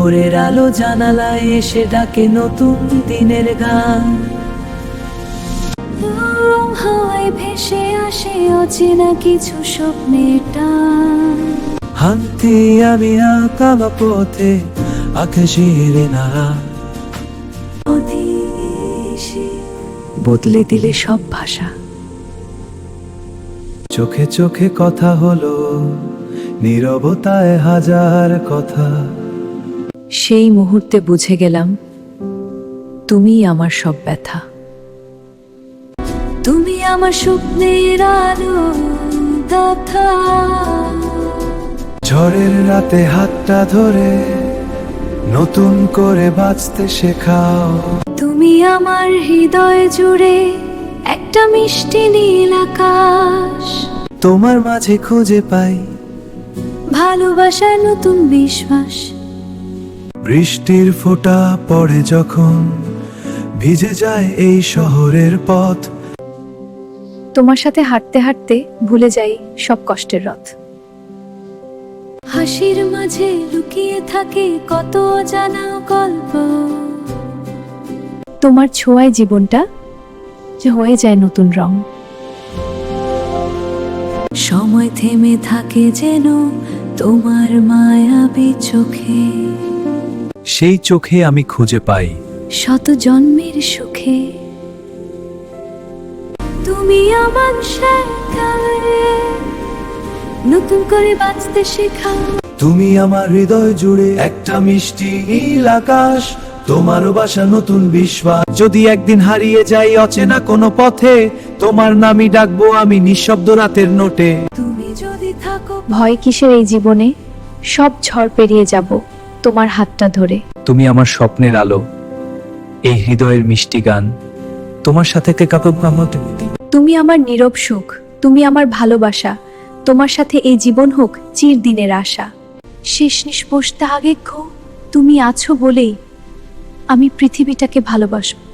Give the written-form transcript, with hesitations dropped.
ভোরের আলো জানালায় এসে ডাকে নতুন দিনের গান। নরম হাওয়ায় ভেসে আসে অচেনা কিছু স্বপ্নের টান। হাঁটতে আমি আঁকাবা পথে আকাশের নাড়া। অদেশে বদলে দিলে সব ভাষা। চোখে চোখে কথা হলো, নীরবতায় হাজার কথা। সেই মুহূর্তে বুঝে গেলাম তুমিই আমার সব ব্যথা। তুমি আমার স্বপ্নের আলো কথা। ঝড়ের রাতে হাতটা ধরে নতুন করে বাঁচতে শেখাও। তুমি আমার হৃদয় জুড়ে একটা মিষ্টি নীল আকাশ। তোমার মাঝে খুঁজে পাই ভালোবাসার নতুন বিশ্বাস। বৃষ্টির ফোঁটা পড়ে যখন ভিজে যায় এই শহরের পথ। তোমার সাথে হাঁটতে হাঁটতে ভুলে যাই সব কষ্টের রথ। হাসির মাঝে লুকিয়ে থাকে কত অজানা গল্প। তোমার ছোঁয়ায় জীবনটা যে হয়ে যায় নতুন রং। সময় থেমে থাকে যেন তোমার মায়াবী চোখে। সেই চোখে আমি খুঁজে পাই শত জন্মের সুখে। তুমি আমার শেখায় নতুন করে বাঁচতে শেখাও। তুমি আমার হৃদয় জুড়ে একটা মিষ্টি নীল আকাশ। তোমারও বাসা নতুন বিশ্বাস। যদি একদিন হারিয়ে যাই অচেনা কোনো পথে, তোমার নামই ডাকবো আমি নিঃশব্দ রাতের নোটে। তুমি যদি থাকো ভয় কিসের এই জীবনে, সব ঝড় পেরিয়ে যাব তোমার হাতটা ধরে। তুমি আমার স্বপ্নের আলো, এই হৃদয়ের মিষ্টি গান। তোমার সাথে তুমি আমার নীরব সুখ, তুমি আমার ভালোবাসা। তোমার সাথে এই জীবন হোক চিরদিনের আশা। শেষ নিঃশ্বাস ত্যাগে তুমি আছো বলেই আমি পৃথিবীটাকে ভালোবাসবো।